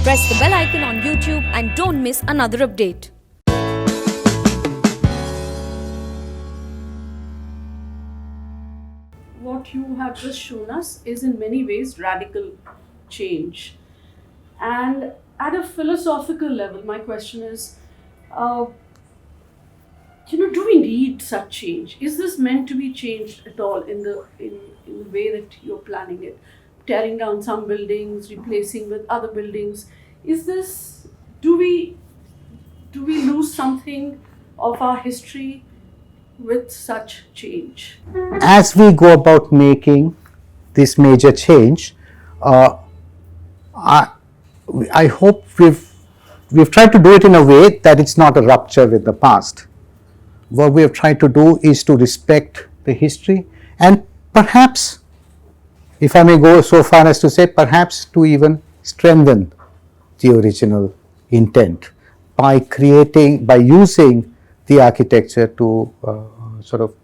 Press the bell icon on YouTube and don't miss another update. What you have just shown us is in many ways radical change. And at a philosophical level, my question is, do we need such change? Is this meant to be changed at all in the way that you're planning it? Tearing down some buildings, replacing with other buildings. Do we lose something of our history with such change? As we go about making this major change, I hope we've tried to do it in a way that it's not a rupture with the past. What we have tried to do is to respect the history and perhaps, if I may go so far as to say, perhaps to even strengthen the original intent by using the architecture to sort of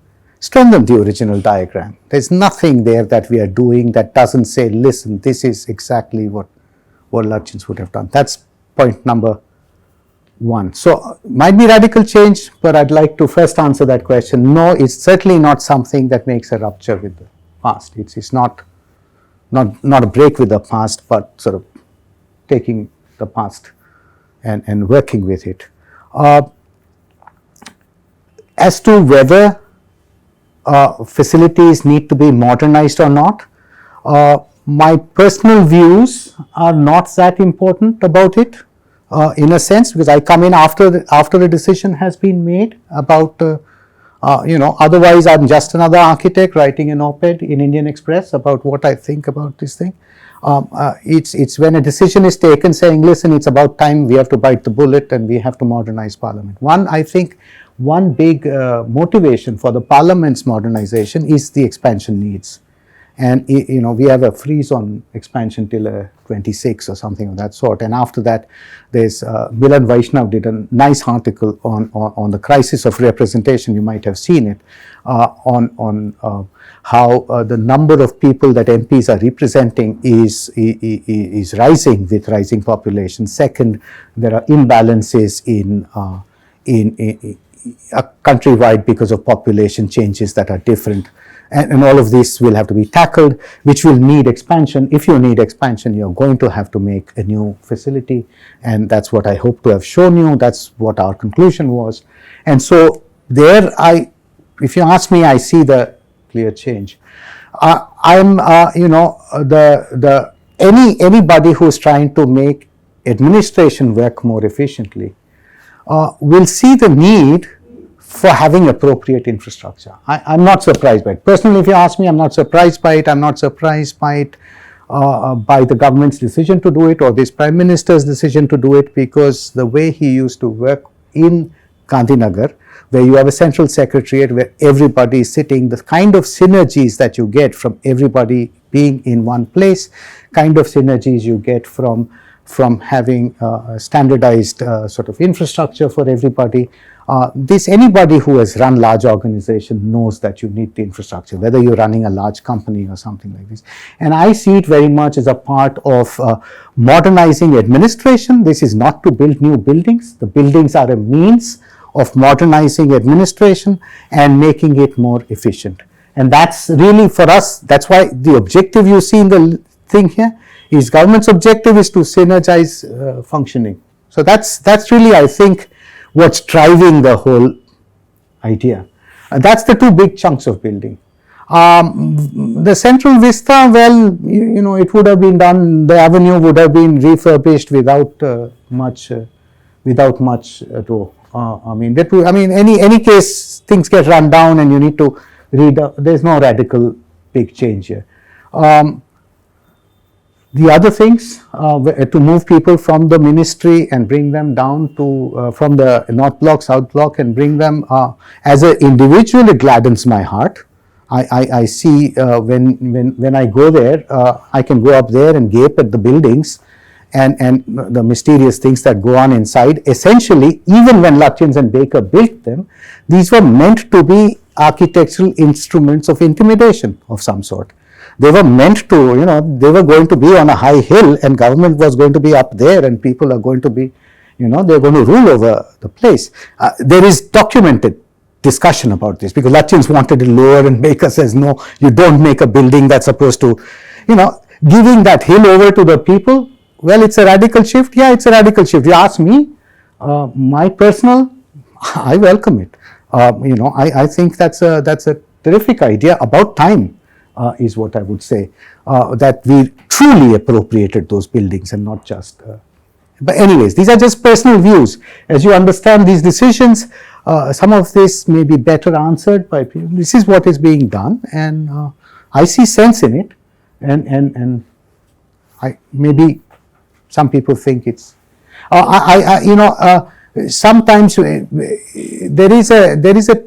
strengthen the original diagram. There's nothing there that we are doing that doesn't say, listen, this is exactly what Lutyens would have done. That's point number one. So, might be radical change, but I'd like to first answer that question. No, it's certainly not something that makes a rupture with the past. It's not a break with the past, but sort of taking the past and working with it. As to whether facilities need to be modernized or not, my personal views are not that important about it, in a sense, because I come in after a decision has been made about, otherwise I'm just another architect writing an op-ed in Indian Express about what I think about this thing. It's when a decision is taken saying, listen, it's about time we have to bite the bullet and we have to modernize Parliament. I think one big motivation for the Parliament's modernization is the expansion needs. And we have a freeze on expansion till 26 or something of that sort. And after that, there's Milan Vaishnav did a nice article on the crisis of representation. You might have seen it on how the number of people that MPs are representing is rising with rising population. Second, there are imbalances in countrywide because of population changes that are different. And all of this will have to be tackled, which will need expansion. If you need expansion, you're going to have to make a new facility. And that's what I hope to have shown you. That's what our conclusion was. And so there, if you ask me, I see the clear change. Anybody who's trying to make administration work more efficiently will see the need for having appropriate infrastructure. I'm not surprised by it. Personally, if you ask me, I'm not surprised by it. I'm not surprised by it, by the government's decision to do it or this Prime Minister's decision to do it, because the way he used to work in Gandhinagar, where you have a central secretariat where everybody is sitting, the kind of synergies that you get from everybody being in one place, kind of synergies you get from having standardized sort of infrastructure for everybody. Anybody who has run large organization knows that you need the infrastructure, whether you're running a large company or something like this. And I see it very much as a part of modernizing administration. This is not to build new buildings. The buildings are a means of modernizing administration and making it more efficient. And that's really for us, that's why the objective you see in the thing here is government's objective is to synergize functioning. So that's really, I think, what's driving the whole idea. That's the two big chunks of building. The central vista, well, it would have been done, the avenue would have been refurbished without much ado. Any case, things get run down and you need to there's no radical big change here. The other things, to move people from the ministry and bring them down to, from the North Block, South Block, and bring them, as an individual, it gladdens my heart. I see when I go there, I can go up there and gape at the buildings and the mysterious things that go on inside. Essentially, even when Lutyens and Baker built them, these were meant to be architectural instruments of intimidation of some sort. They were meant to, they were going to be on a high hill and government was going to be up there and people are going to be, they're going to rule over the place. There is documented discussion about this because Lutyens wanted it lower and Baker says, no, you don't make a building that's supposed to, giving that hill over to the people. Well, it's a radical shift. Yeah, it's a radical shift. You ask me, my personal, I welcome it. I think that's a terrific idea. About time is what I would say, that we truly appropriated those buildings and not just. But anyways, these are just personal views. As you understand these decisions, some of this may be better answered by people. This is what is being done, and I see sense in it. And maybe some people think it's. Sometimes there is a.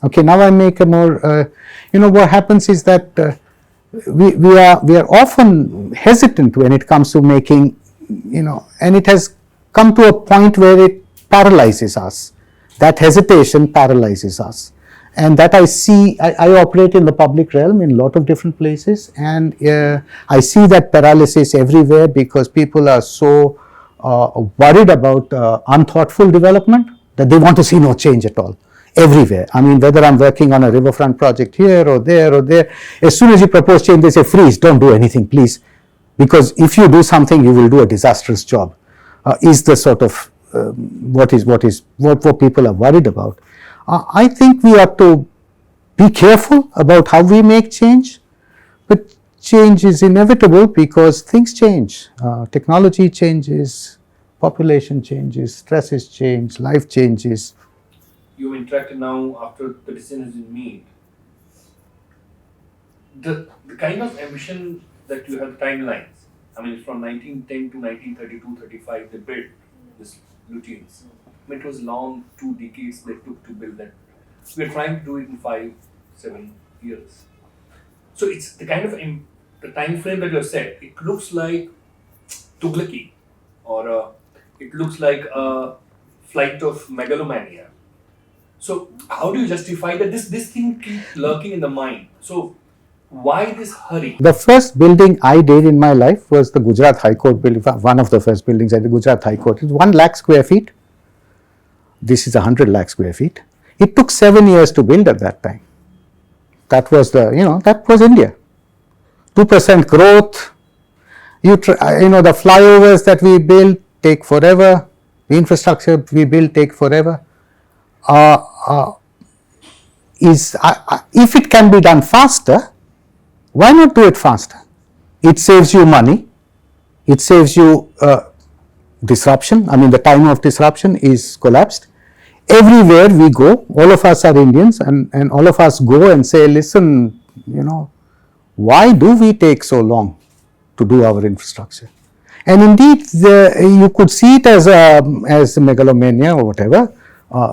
Okay, now I make a more. What happens is that we are often hesitant when it comes to making. And it has come to a point where it paralyzes us. That hesitation paralyzes us. And that I see, I operate in the public realm in a lot of different places, and I see that paralysis everywhere because people are so worried about unthoughtful development that they want to see no change at all. Everywhere. I mean, whether I'm working on a riverfront project here or there, as soon as you propose change, they say, freeze, don't do anything, please. Because if you do something, you will do a disastrous job, is the sort of what people are worried about. I think we have to be careful about how we make change, but change is inevitable because things change. Technology changes, population changes, stresses change, life changes. You interacted now after the decision has been made. The kind of ambition that you have timelines. I mean, from 1910 to 1932-35, they built this Lutyens. I mean, it was long, 2 decades they took to build that. We are trying to do it in 5-7 years. So it's the kind of the time frame that you have set. It looks like Tughlaqi, or it looks like a flight of megalomania. So how do you justify that this thing keeps lurking in the mind? So why this hurry? The first building I did in my life was the Gujarat High Court building. One of the first buildings at the Gujarat High Court. It's 1 lakh square feet. This is 100 lakh square feet. It took 7 years to build at that time. That was that was India. 2% growth. The flyovers that we build take forever. The infrastructure we build take forever. If it can be done faster, why not do it faster? It saves you money. It saves you disruption. I mean, the time of disruption is collapsed. Everywhere we go, all of us are Indians, and all of us go and say, listen, why do we take so long to do our infrastructure? And indeed, you could see it as megalomania or whatever.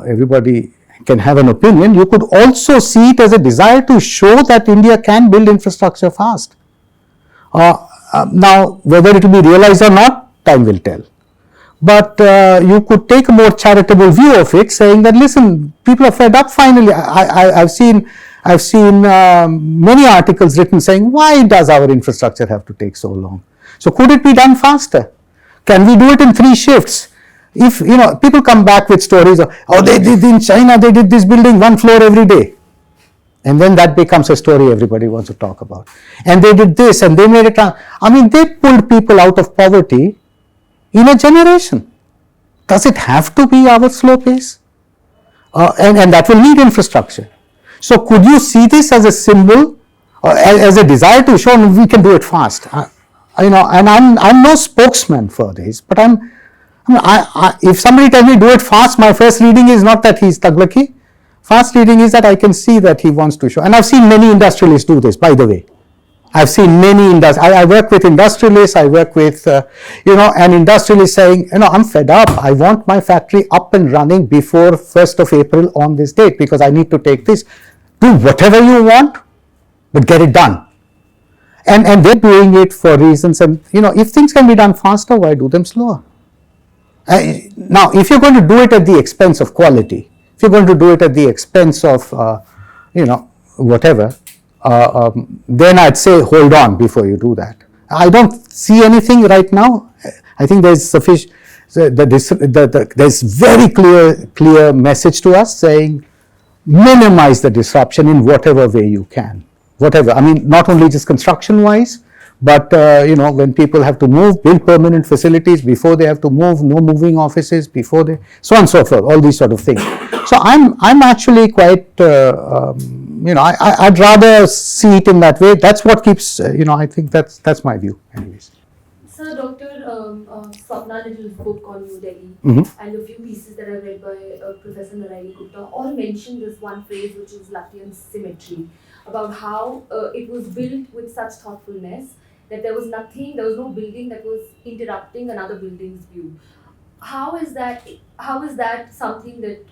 Everybody can have an opinion. You could also see it as a desire to show that India can build infrastructure fast. Now, whether it will be realized or not, time will tell. But you could take a more charitable view of it, saying that, listen, people are fed up finally. I've seen many articles written saying, why does our infrastructure have to take so long? So could it be done faster? Can we do it in 3 shifts? If, people come back with stories of, they did in China, they did this building 1 floor every day. And then that becomes a story everybody wants to talk about. And they did this and they made it, they pulled people out of poverty in a generation. Does it have to be our slow pace? And that will need infrastructure. So could you see this as a symbol, as a desire to show we can do it fast? And I'm no spokesman for this, but if somebody tells me do it fast, my first reading is not that he's Tughlaqi. Fast reading is that I can see that he wants to show. And I've seen many industrialists do this, by the way. I've seen many I work with industrialists, I work with, an industrialist saying, I'm fed up. I want my factory up and running before 1st of April on this date because I need to take this. Do whatever you want, but get it done. And they're doing it for reasons. And, if things can be done faster, why do them slower? Now, if you're going to do it at the expense of quality, if you're going to do it at the expense of, whatever, then I'd say hold on before you do that. I don't see anything right now. I think there's sufficient. There's very clear message to us saying minimize the disruption in whatever way you can. Whatever. I mean, not only just construction wise, but when people have to move, build permanent facilities before they have to move, no moving offices before they, so on and so forth, all these sort of things. So I'm actually quite, I'd rather see it in that way. That's what keeps, I think that's my view anyways. Sir, Dr. Swapna Little's book on New Delhi and a few pieces that I read by Professor Narayan Gupta all mention this one phrase, which is Latvian symmetry, about how it was built with such thoughtfulness that there was no building that was interrupting another building's view. How is that something that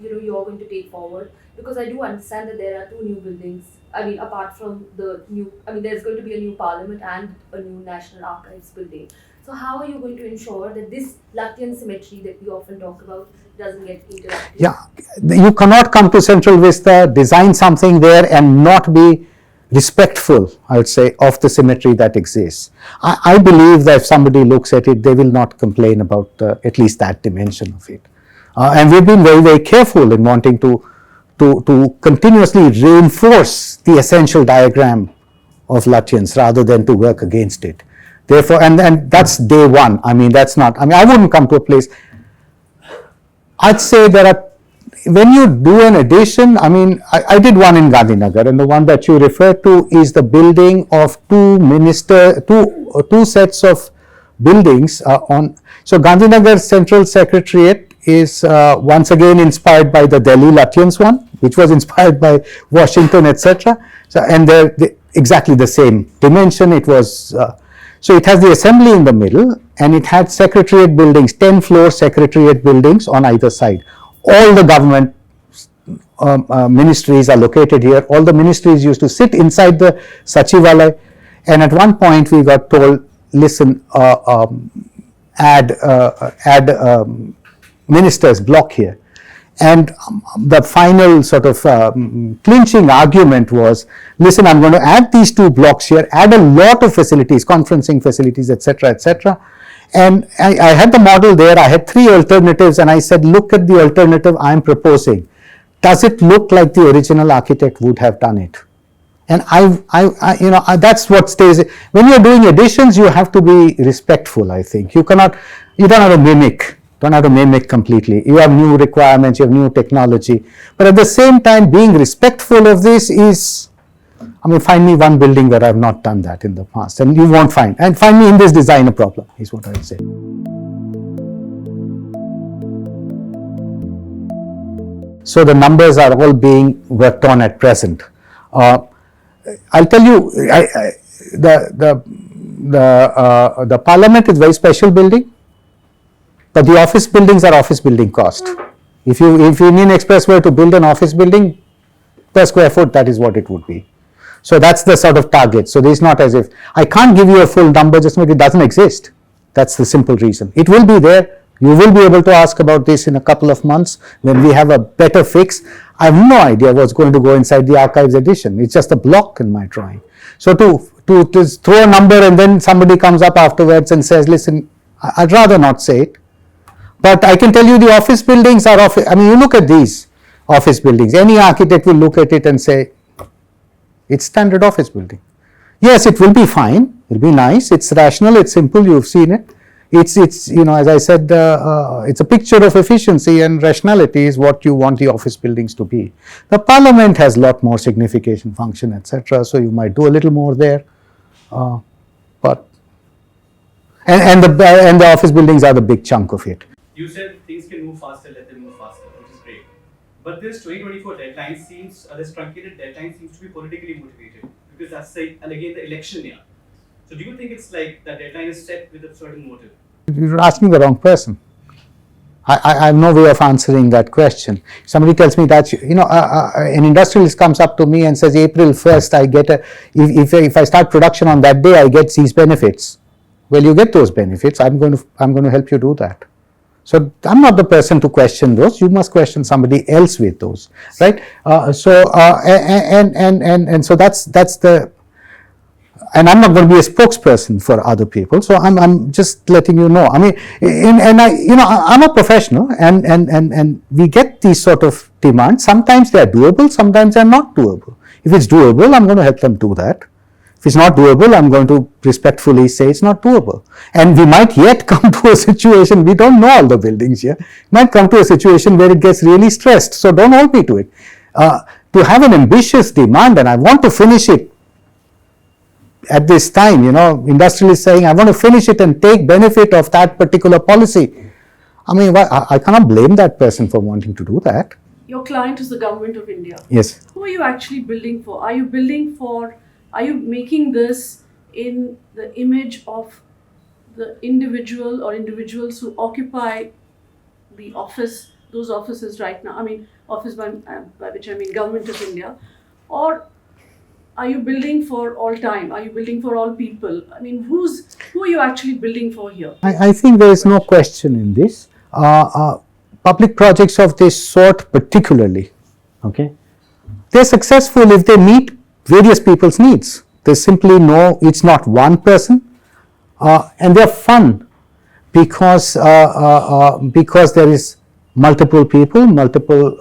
you're going to take forward? Because I do understand that there are 2 new buildings. I mean, apart from there's going to be a new parliament and a new National Archives building. So how are you going to ensure that this Latvian symmetry that we often talk about doesn't get interrupted? Yeah, you cannot come to Central Vista, design something there and not be respectful, I would say, of the symmetry that exists. I believe that if somebody looks at it, they will not complain about at least that dimension of it. And we've been very, very careful in wanting to continuously reinforce the essential diagram of Latvians rather than to work against it. Therefore, and that's day one. I mean, I wouldn't come to a place. I'd say when you do an addition, I did one in Gandhinagar, and the one that you refer to is the building of two sets of buildings so Gandhinagar Central Secretariat is once again inspired by the Delhi Latvians one, which was inspired by Washington, etc. So, and they're exactly the same dimension. It was so it has the assembly in the middle, and it had secretariat buildings, 10-floor secretariat buildings on either side. All the government ministries are located here. All the ministries used to sit inside the Sachivalaya, and at one point we got told, listen, add ministers block here. And the final sort of clinching argument was, listen, I'm going to add these 2 blocks here, add a lot of facilities, conferencing facilities, etc., etc. And I had the model there. I had 3 alternatives, and I said, look at the alternative I'm proposing. Does it look like the original architect would have done it? And that's what stays. When you're doing additions, you have to be respectful, I think. You don't have to mimic. Don't have to mimic completely. You have new requirements, you have new technology. But at the same time, being respectful of this is, find me one building where I've not done that in the past, and you won't find. And find me in this design a problem, is what I would say. So the numbers are all being worked on at present. I'll tell you, the parliament is a very special building. But the office buildings are office building cost. If Union Express were to build an office building per square foot, that is what it would be. So that's the sort of target. So it's not as if I can't give you a full number just because it doesn't exist. That's the simple reason. It will be there. You will be able to ask about this in a couple of months when we have a better fix. I have no idea what's going to go inside the archives edition. It's just a block in my drawing. So to throw a number and then somebody comes up afterwards and says, listen, I'd rather not say it. But I can tell you the office buildings are you look at these office buildings. Any architect will look at it and say, it's standard office building. Yes, it will be fine. It will be nice. It's rational. It's simple. You've seen it. It's as I said, it's a picture of efficiency, and rationality is what you want the office buildings to be. The parliament has a lot more signification, function, etc. So you might do a little more there. But the office buildings are the big chunk of it. You said things can move faster, let them move faster, which is great. But this 2024 deadline this truncated deadline seems to be politically motivated, because that's again the election year. So do you think it's like the deadline is set with a certain motive? You're asking the wrong person. I have no way of answering that question. Somebody tells me that, an industrialist comes up to me and says, April 1st, I get if I start production on that day, I get these benefits. Well, you get those benefits. I'm going to help you do that. So I'm not the person to question those. You must question somebody else with those, right? And so that's the. And I'm not going to be a spokesperson for other people, so I'm just letting you know. I mean, I'm a professional, and we get these sort of demands. Sometimes they are doable, sometimes they are not doable. If it's doable, I'm going to help them do that. If it's not doable, I'm going to respectfully say it's not doable. And we might yet come to a situation, we don't know all the buildings here, might come to a situation where it gets really stressed. So don't hold me to it. To have an ambitious demand, and I want to finish it at this time, industrialists saying, I want to finish it and take benefit of that particular policy. I mean, I cannot blame that person for wanting to do that. Your client is the government of India. Yes. Who are you actually building for? Are you making this in the image of the individual or individuals who occupy the office, those offices right now? I mean, office by which I mean government of India. Or are you building for all time? Are you building for all people? I mean, who are you actually building for here? I think there is no question in this. Public projects of this sort particularly, okay, they're successful if they meet various people's needs. There's simply it's not one person, and they're fun because there is multiple people, multiple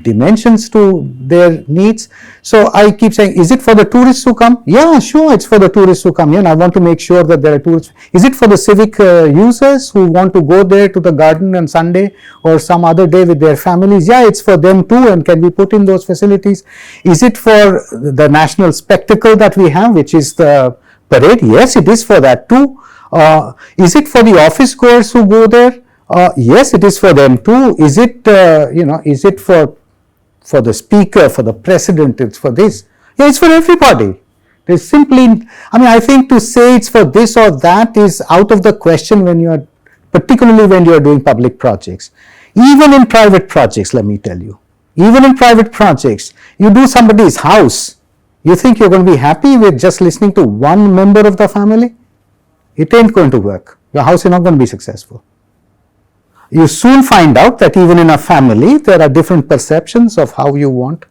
dimensions to their needs. So I keep saying, is it for the tourists who come? Yeah, sure, it's for the tourists who come here, and I want to make sure that there are tourists. Is it for the civic users who want to go there to the garden on Sunday or some other day with their families? Yeah, it's for them too, and can we put in those facilities? Is it for the national spectacle that we have, which is the parade? Yes, it is for that too. Is it for the office goers who go there? Yes, it is for them too. Is it, is it for the speaker, for the president? It's for this. Yeah, it's for everybody. There's simply, I think to say it's for this or that is out of the question particularly when you're doing public projects. Even in private projects, let me tell you, even in private projects, you do somebody's house. You think you're going to be happy with just listening to one member of the family? It ain't going to work. Your house is not going to be successful. You soon find out that even in a family, there are different perceptions of how you want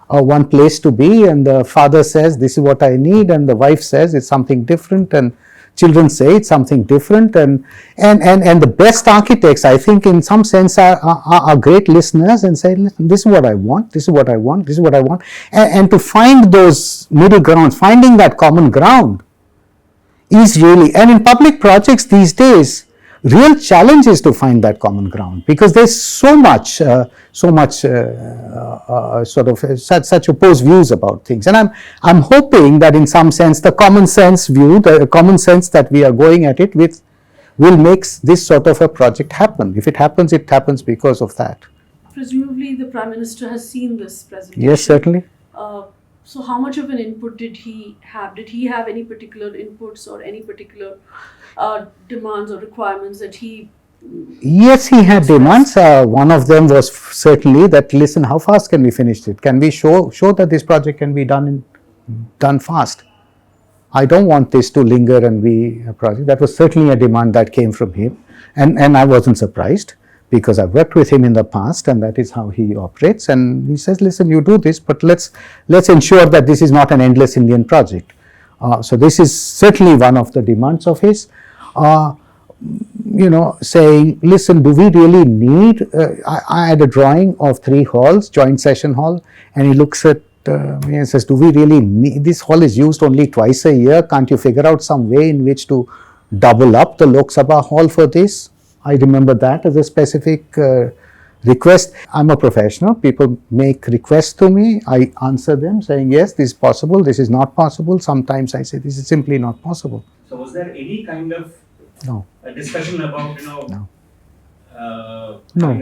one place to be, and the father says, this is what I need, and the wife says it's something different, and children say it's something different, and the best architects, I think, in some sense are great listeners and say, listen, this is what I want, this is what I want, this is what I want, and to find those middle grounds, finding that common ground is really, and in public projects these days, real challenge is to find that common ground, because there's so much sort of such opposed views about things, and I'm hoping that in some sense the common sense view, the common sense that we are going at it with, will make this sort of a project happen. If it happens because of that. Presumably, the Prime Minister has seen this presentation. Yes, certainly. So, how much of an input did he have? Did he have any particular inputs or any particular demands or requirements that he? Yes, he had demands. One of them was certainly that, listen, how fast can we finish it? Can we show that this project can be done fast? I don't want this to linger and be a project. That was certainly a demand that came from him, and I wasn't surprised, because I've worked with him in the past, and that is how he operates. And he says, listen, you do this, but let's ensure that this is not an endless Indian project. So this is certainly one of the demands of his. Saying, listen, do we really need, I had a drawing of 3 halls, joint session hall, and he looks at me and says, do we really need, this hall is used only twice a year, can't you figure out some way in which to double up the Lok Sabha hall for this? I remember that as a specific request. I'm a professional, people make requests to me, I answer them saying, yes, this is possible, this is not possible. Sometimes I say, this is simply not possible. So was there any kind of a discussion about, having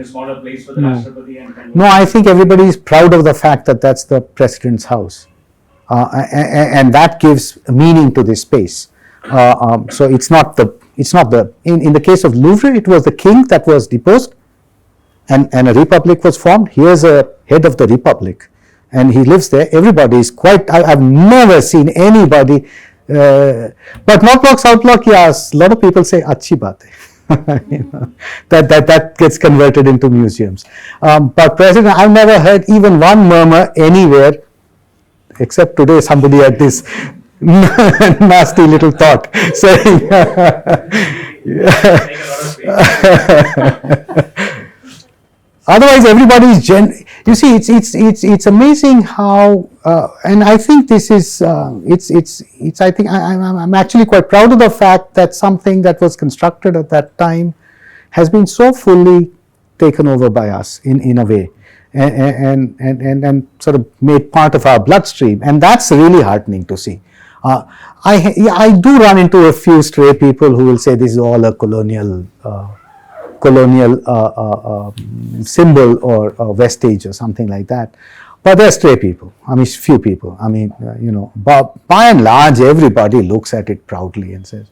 a smaller place for the Rashtrapati? And no, I think everybody is proud of the fact that that's the President's house. And that gives meaning to this space. So it's not in the case of Louvre, it was the king that was deposed, and a republic was formed. Here's a head of the republic, and he lives there. Everybody is I've never seen anybody, but North Block, South Block, yes, a lot of people say, achhi baat hai. That gets converted into museums. But President, I've never heard even one murmur anywhere, except today somebody had this nasty little thought saying, otherwise everybody is you see, it's amazing how, and I think this is, I think I'm actually quite proud of the fact that something that was constructed at that time has been so fully taken over by us in a way, and sort of made part of our bloodstream, and that's really heartening to see. I do run into a few stray people who will say this is all a colonial symbol or vestige or something like that. But they're stray people. I mean, few people. I mean, but by and large, everybody looks at it proudly and says,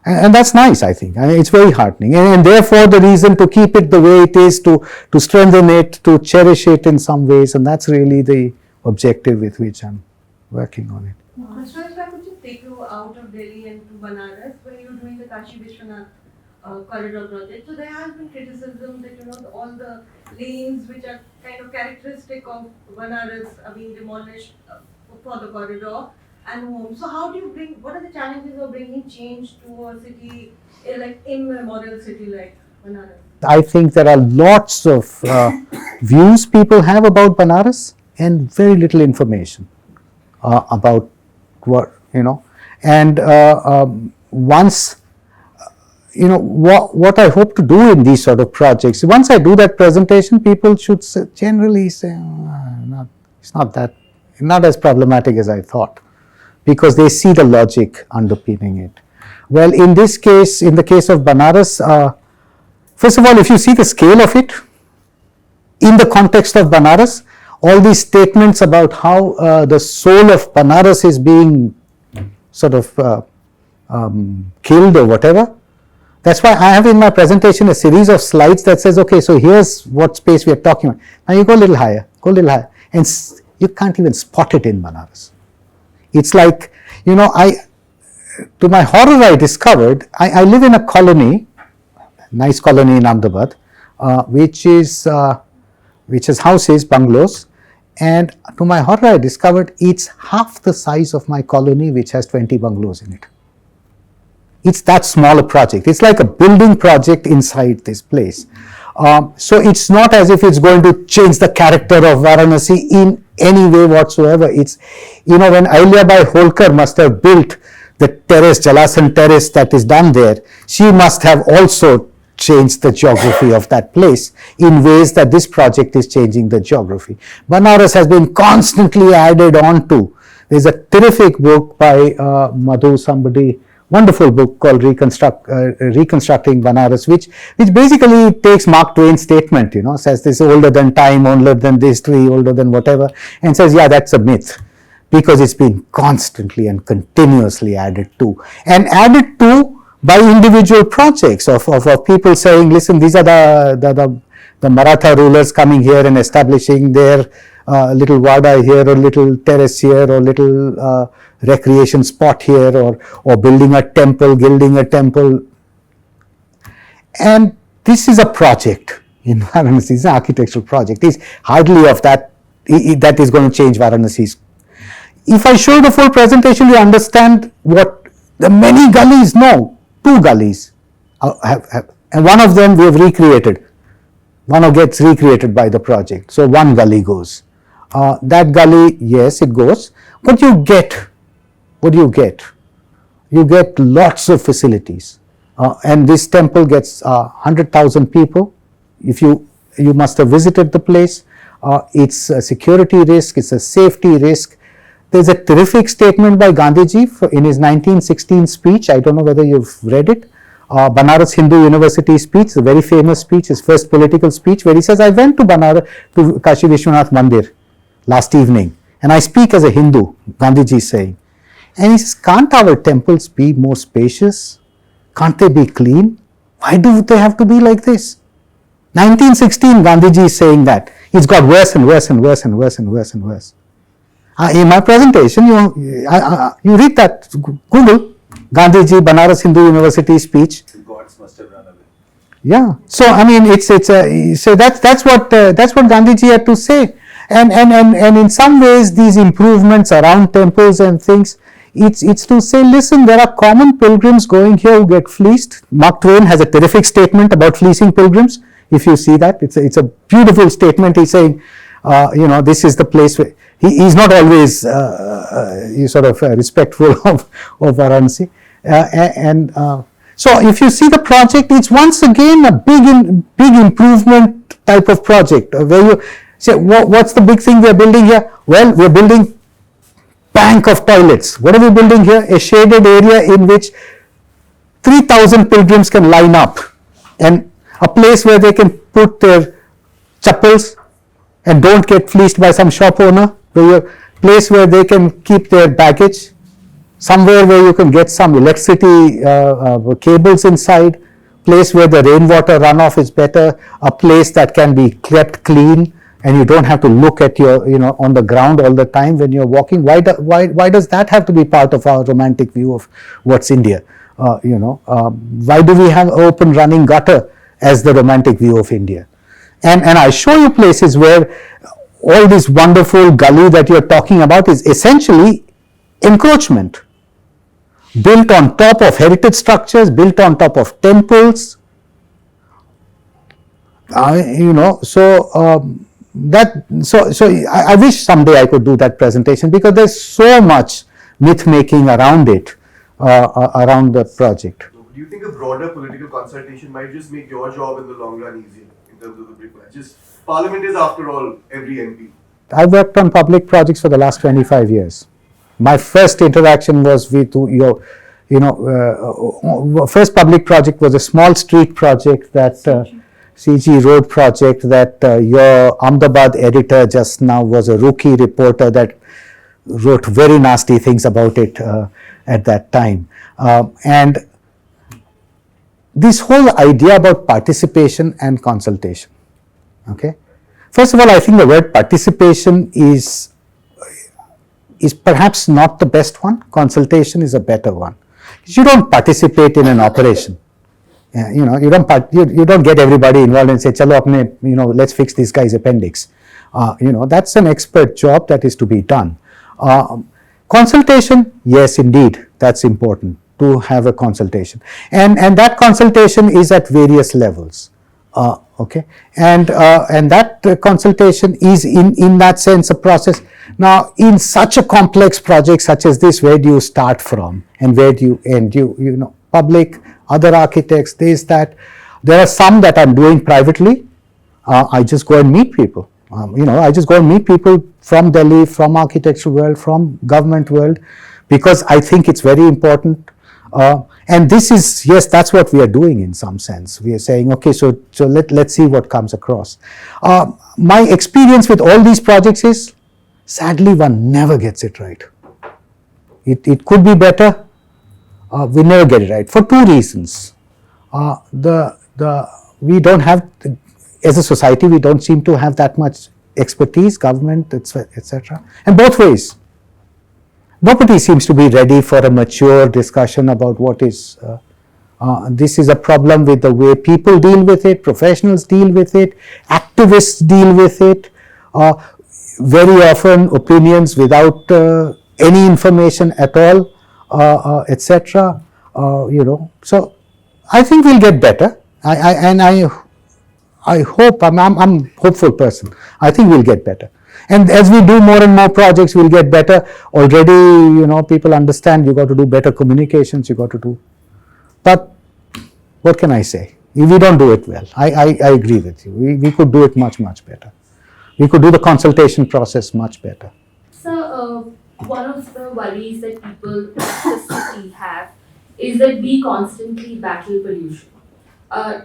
and that's nice, I think. I mean, it's very heartening. And therefore, the reason to keep it the way it is, to strengthen it, to cherish it in some ways, and that's really the objective with which I'm working on it. Krishna, if I could just take you out of Delhi and to Banaras, when you were doing the Kashi Vishwanath corridor project. So there has been criticism that all the lanes which are kind of characteristic of Banaras are being demolished for the corridor and homes. So how do you what are the challenges of bringing change to a city like immemorial city like Banaras? I think there are lots of views people have about Banaras and very little information about what and once. What I hope to do in these sort of projects, once I do that presentation, people should generally say, it's not as problematic as I thought, because they see the logic underpinning it. Well, in this case, in the case of Banaras, first of all, if you see the scale of it, in the context of Banaras, all these statements about how the soul of Banaras is being sort of killed or whatever. That's why I have in my presentation a series of slides that says, okay, so here's what space we are talking about. Now you go a little higher, and you can't even spot it in Banaras. It's like, to my horror I discovered, I live in a colony, nice colony in Ahmedabad, which has houses, bungalows, and to my horror I discovered it's half the size of my colony, which has 20 bungalows in it. It's that small a project. It's like a building project inside this place. So it's not as if it's going to change the character of Varanasi in any way whatsoever. It's, when Ahilyabai Holkar must have built the terrace, Jalasan terrace that is done there, she must have also changed the geography of that place in ways that this project is changing the geography. Banaras has been constantly added on to. There's a terrific book by Madhu somebody, wonderful book called Reconstructing Banaras, which basically takes Mark Twain's statement, says this is older than time, older than history, older than whatever, and says, yeah, that's a myth, because it's been constantly and continuously added to, and added to by individual projects of people saying, listen, these are the Maratha rulers coming here and establishing their little wada here, or little terrace here, or little recreation spot here, or building a temple, gilding a temple. And this is a project in Varanasi. It's an architectural project. It's hardly of that is going to change Varanasi's. If I show the full presentation, you understand what the many gullies. No, 2 gullies and one of them we have recreated. One gets recreated by the project. So 1 gully goes. That gully, yes, it goes. What do you get? You get lots of facilities. And this temple gets 100,000 people. If you must have visited the place. It's a security risk, it's a safety risk. There's a terrific statement by Gandhiji in his 1916 speech. I don't know whether you've read it. Banaras Hindu University speech, a very famous speech, his first political speech, where he says, I went to Kashi Vishwanath Mandir last evening, and I speak as a Hindu, Gandhiji is saying. And he says, can't our temples be more spacious? Can't they be clean? Why do they have to be like this? 1916, Gandhiji is saying that. It's got worse and worse and worse and worse and worse and worse. In my presentation, you read that, Google Gandhiji Banaras Hindu University speech. God thoughts must have run away. Yeah. So I mean, so that's what Gandhiji had to say, and in some ways these improvements around temples and things, it's to say, listen, there are common pilgrims going here who get fleeced. Mark Twain has a terrific statement about fleecing pilgrims. If you see that, it's a beautiful statement. He's saying, this is the place where he's not always respectful of Varanasi, so if you see the project, it's once again a big improvement type of project, where you say, what's the big thing we are building here? Well, we are building bank of toilets. What are we building here? A shaded area in which 3,000 pilgrims can line up, and a place where they can put their chappals and don't get fleeced by some shop owner, a place where they can keep their baggage, somewhere where you can get some electricity cables inside, place where the rainwater runoff is better, a place that can be kept clean, and you don't have to look at your, on the ground all the time when you're walking. Why does that have to be part of our romantic view of what's India? Why do we have open running gutter as the romantic view of India? And I show you places where all this wonderful gully that you're talking about is essentially encroachment, built on top of heritage structures, built on top of temples. So I wish someday I could do that presentation, because there's so much myth making around it, around the project. Do you think a broader political consultation might just make your job in the long run easier in terms of the brick match? Just Parliament is, after all, every MP. I've worked on public projects for the last 25 years. My first interaction was with first public project was a small street project, that CG Road project, that your Ahmedabad editor just now was a rookie reporter that wrote very nasty things about it at that time. And this whole idea about participation and consultation, okay? First of all, I think the word participation is perhaps not the best one. Consultation is a better one. You don't participate in an operation. You don't get everybody involved and say, "Chalo apne, let's fix this guy's appendix." That's an expert job that is to be done. Consultation, yes, indeed, that's important to have a consultation, and that consultation is at various levels. Okay, and that consultation is in that sense a process. Now, in such a complex project such as this, where do you start from and where do you end? Public, other architects, there are some that I'm doing privately. I just go and meet people. I just go and meet people from Delhi, from architectural world, from government world, because I think it's very important. And this is, yes, that's what we are doing in some sense. We are saying, okay, so let's see what comes across. My experience with all these projects is, sadly, one never gets it right. It could be better. We never get it right for two reasons. We don't have, as a society, we don't seem to have that much expertise, government, etc. And both ways. Nobody seems to be ready for a mature discussion about what is. This is a problem with the way people deal with it, professionals deal with it, activists deal with it. Very often opinions without any information at all, etc. So I think we'll get better. I hope, I'm a hopeful person. I think we'll get better. And as we do more and more projects, we'll get better. Already, people understand you got to do better communications, you got to do. But what can I say? We don't do it well. I agree with you. We could do it much, much better. We could do the consultation process much better. So, one of the worries that people in the city have is that we constantly battle pollution.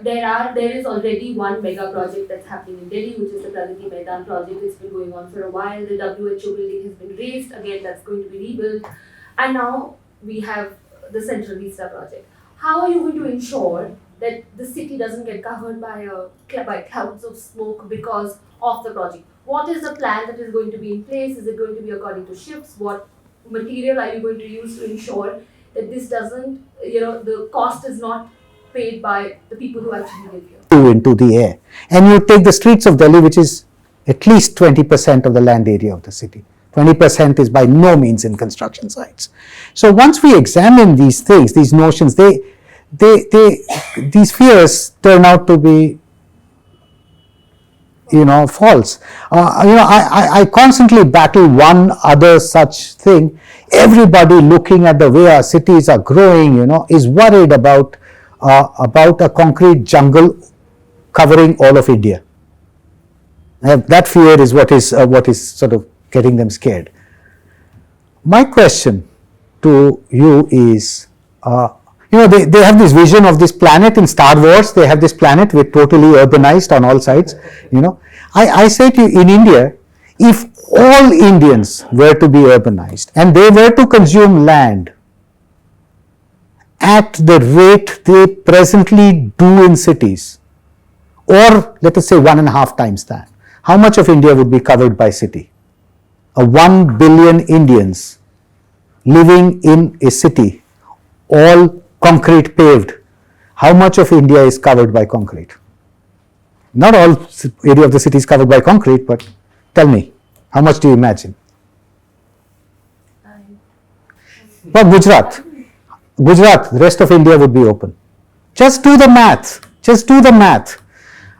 There is already one mega project that's happening in Delhi, which is the Pragati Maidan project. It's been going on for a while. The WHO building has been raised. Again, that's going to be rebuilt. And now we have the Central Vista project. How are you going to ensure that the city doesn't get covered by clouds of smoke because of the project? What is the plan that is going to be in place? Is it going to be according to shifts? What material are you going to use to ensure that this doesn't, the cost is not paid by the people who actually live here. Into the air. And you take the streets of Delhi, which is at least 20% of the land area of the city. 20% is by no means in construction sites. So once we examine these things, these notions, these fears turn out to be, false. I constantly battle one other such thing. Everybody looking at the way our cities are growing, is worried about a concrete jungle covering all of India. That fear is what is sort of getting them scared. My question to you is, they have this vision of this planet in Star Wars. They have this planet with totally urbanized on all sides. I say to you, in India, if all Indians were to be urbanized and they were to consume land at the rate they presently do in cities, or let us say 1.5 times that, how much of India would be covered by city? 1 billion Indians living in a city, all concrete paved. How much of India is covered by concrete? Not all area of the city is covered by concrete, but tell me, how much do you imagine? Well, Gujarat, the rest of India would be open. Just do the math.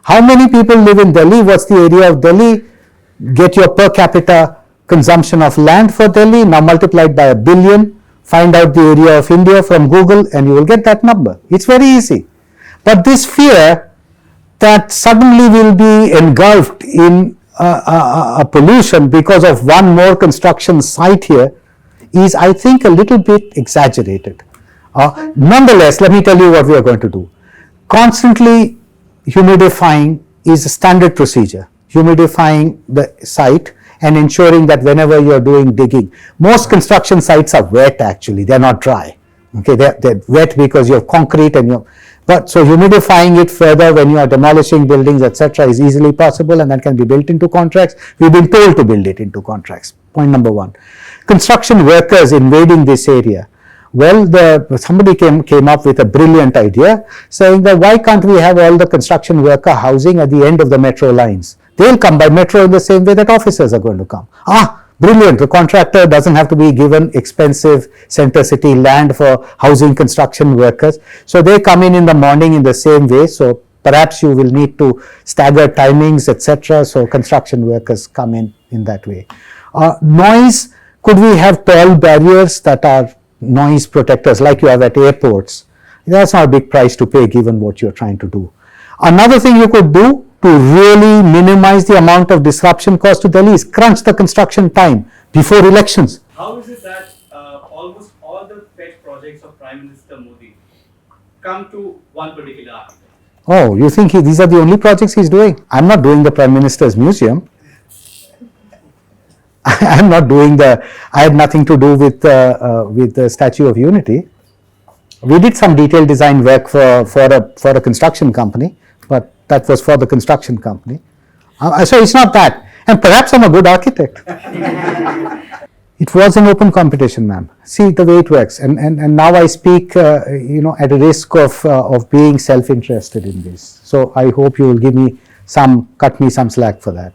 How many people live in Delhi? What's the area of Delhi? Get your per capita consumption of land for Delhi, now multiplied by 1 billion, find out the area of India from Google, and you will get that number. It's very easy. But this fear that suddenly we'll be engulfed in a pollution because of one more construction site here is, I think, a little bit exaggerated. Nonetheless, let me tell you what we are going to do. Constantly humidifying is a standard procedure. Humidifying the site and ensuring that whenever you are doing digging, most construction sites are wet actually, they are not dry. Okay, they're wet because you have concrete but so humidifying it further when you are demolishing buildings, etc., is easily possible, and that can be built into contracts. We've been told to build it into contracts. Point number 1. Construction workers invading this area. Well, somebody came up with a brilliant idea, saying that why can't we have all the construction worker housing at the end of the metro lines? They'll come by metro in the same way that officers are going to come. Brilliant. The contractor doesn't have to be given expensive center city land for housing construction workers. So they come in the morning in the same way. So perhaps you will need to stagger timings, etc. So construction workers come in that way. Noise, could we have tall barriers that are noise protectors like you have at airports? That's not a big price to pay given what you're trying to do. Another thing you could do to really minimize the amount of disruption caused to Delhi is crunch the construction time before elections. How is it that almost all the pet projects of Prime Minister Modi come to one particular architect? Oh, you think these are the only projects he's doing? I'm not doing the Prime Minister's museum. I'm not doing I had nothing to do with the Statue of Unity. We did some detailed design work for a construction company, but that was for the construction company. So it's not that. And perhaps I'm a good architect. It was an open competition, ma'am. See the way it works. And now I speak, at a risk of being self-interested in this. So I hope you will cut me some slack for that.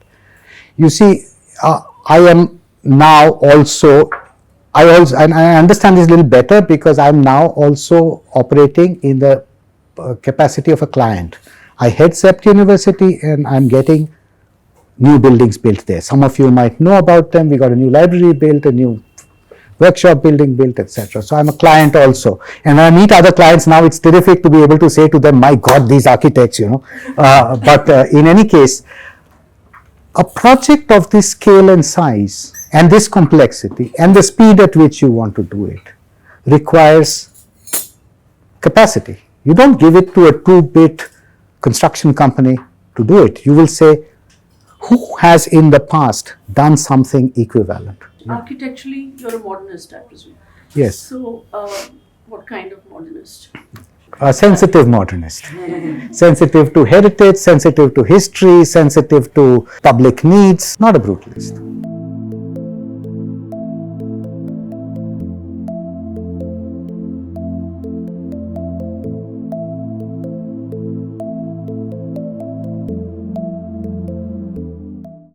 You see, I am now also, and I understand this a little better because I am now also operating in the capacity of a client. I head CEPT University and I am getting new buildings built there. Some of you might know about them. We got a new library built, a new workshop building built, etc. So I'm a client also. And when I meet other clients now, it's terrific to be able to say to them, my God, these architects, But in any case, a project of this scale and size and this complexity and the speed at which you want to do it requires capacity. You don't give it to a 2-bit construction company to do it. You will say, who has in the past done something equivalent? Architecturally, you're a modernist, I presume. Yes. So, what kind of modernist? A sensitive modernist. Sensitive to heritage, sensitive to history, sensitive to public needs, not a brutalist.